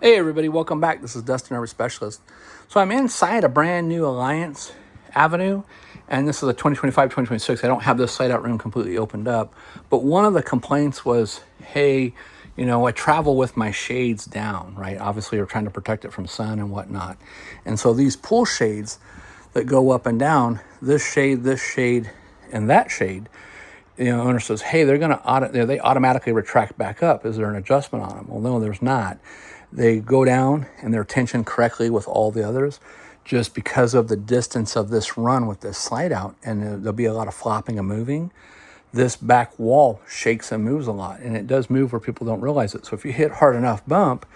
Hey everybody, welcome back. This is Dustin, Irvine Specialist. So I'm inside a brand new Alliance Avenue, and this is a 2025-2026. I don't have this site out room completely opened up, but one of the complaints was, hey, I travel with my shades down, right? Obviously, you're trying to protect it from sun and whatnot. And so these pool shades that go up and down, this shade, and that shade, owner says, hey, they automatically retract back up. Is there an adjustment on them? Well, no, there's not. They go down and they're tensioned correctly with all the others just because of the distance of this run with this slide out, and there'll be a lot of flopping and moving. This back wall shakes and moves a lot, and it does move where people don't realize it. So if you hit hard enough bump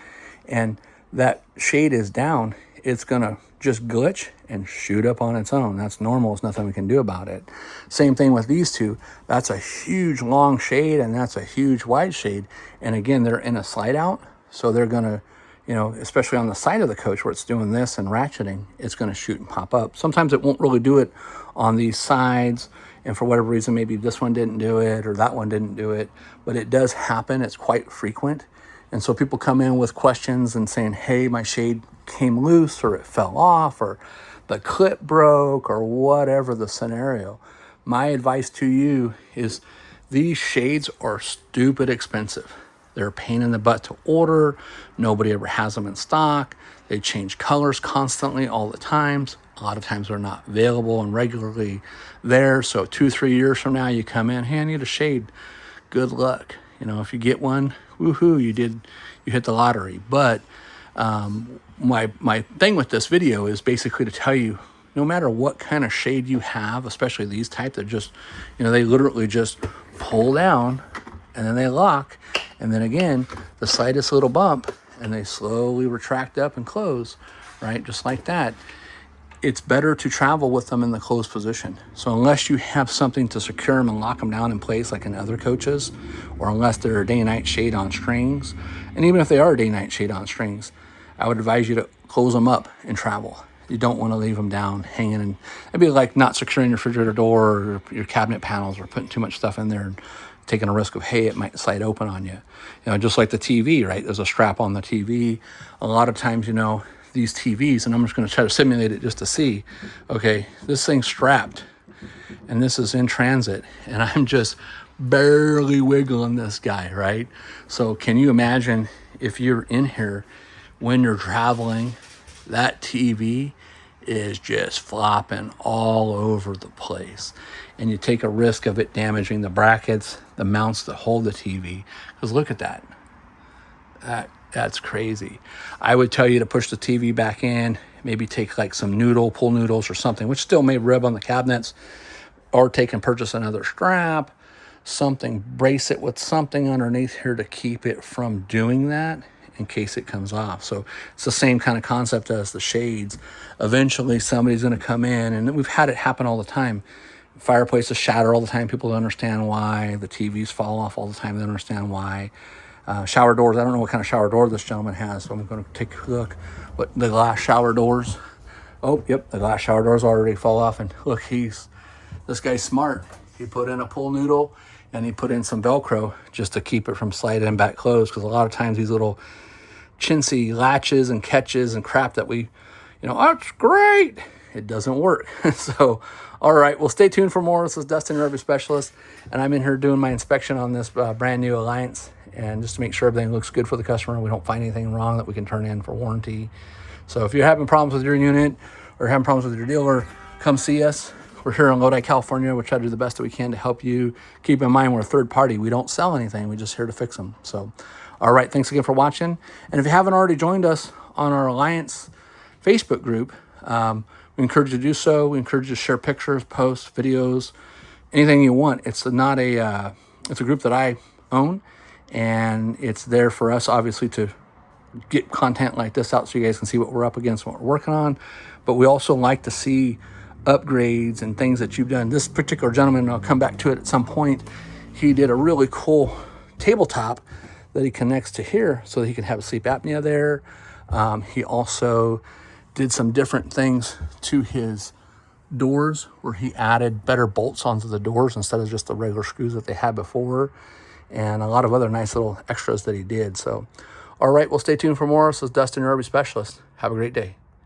and that shade is down, it's gonna just glitch and shoot up on its own. That's normal. There's nothing we can do about it. Same thing with these two. That's a huge long shade and that's a huge wide shade. And again, they're in a slide out. So they're gonna, especially on the side of the coach where it's doing this and ratcheting, it's gonna shoot and pop up. Sometimes it won't really do it on these sides. And for whatever reason, maybe this one didn't do it or that one didn't do it, but it does happen. It's quite frequent. And so people come in with questions and saying, hey, my shade came loose or it fell off or the clip broke or whatever the scenario. My advice to you is these shades are stupid expensive. They're a pain in the butt to order. Nobody ever has them in stock. They change colors constantly all the times. A lot of times they're not available and regularly there. So 2-3 years from now, you come in, hey, I need a shade. Good luck. If you get one, woohoo, you hit the lottery. But my thing with this video is basically to tell you, no matter what kind of shade you have, especially these type, they're just, they literally just pull down and then they lock. And then again, the slightest little bump and they slowly retract up and close, right? Just like that. It's better to travel with them in the closed position. So unless you have something to secure them and lock them down in place like in other coaches, or unless they're a day and night shade on strings, and even if they are a day and night shade on strings, I would advise you to close them up and travel. You don't want to leave them down hanging. And it'd be like not securing your refrigerator door or your cabinet panels or putting too much stuff in there and taking a risk of, hey, it might slide open on you. Just like the TV, right? There's a strap on the TV. A lot of times, these TVs, and I'm just going to try to simulate it just to see, okay, this thing's strapped and this is in transit and I'm just barely wiggling this guy, right? So can you imagine if you're in here when you're traveling, that TV is just flopping all over the place and you take a risk of it damaging the brackets, the mounts that hold the TV, because look at that. That's crazy. I would tell you to push the TV back in, maybe take like some pool noodles or something, which still may rub on the cabinets, or take and purchase another strap, something, brace it with something underneath here to keep it from doing that in case it comes off. So it's the same kind of concept as the shades. Eventually somebody's going to come in, and we've had it happen all the time. Fireplaces shatter all the time. People don't understand why. The TVs fall off all the time. They don't understand why. Shower doors, I don't know what kind of shower door this gentleman has, so I'm going to take a look. But the glass shower doors, oh, yep, the glass shower doors already fall off. And look, this guy's smart. He put in a pool noodle and he put in some Velcro just to keep it from sliding back closed, because a lot of times these little chintzy latches and catches and crap that we, that's great, it doesn't work. So, all right, well, stay tuned for more. This is Dustin, Irvine Specialist, and I'm in here doing my inspection on this brand new Alliance, and just to make sure everything looks good for the customer, we don't find anything wrong that we can turn in for warranty. So if you're having problems with your unit or having problems with your dealer, come see us. We're here in Lodi, California. We'll try to do the best that we can to help you. Keep in mind, we're a third party. We don't sell anything. We're just here to fix them. So, all right, thanks again for watching. And if you haven't already joined us on our Alliance Facebook group, we encourage you to do so. We encourage you to share pictures, posts, videos, anything you want. It's a group that I own, and it's there for us, obviously, to get content like this out so you guys can see what we're up against and what we're working on. But we also like to see upgrades and things that you've done. This particular gentleman, I'll come back to it at some point, he did a really cool tabletop that he connects to here so that he can have sleep apnea there. He also did some different things to his doors where he added better bolts onto the doors instead of just the regular screws that they had before, and a lot of other nice little extras that he did. So All right, well, stay tuned for more. This is Dustin, your RV specialist. Have a great day.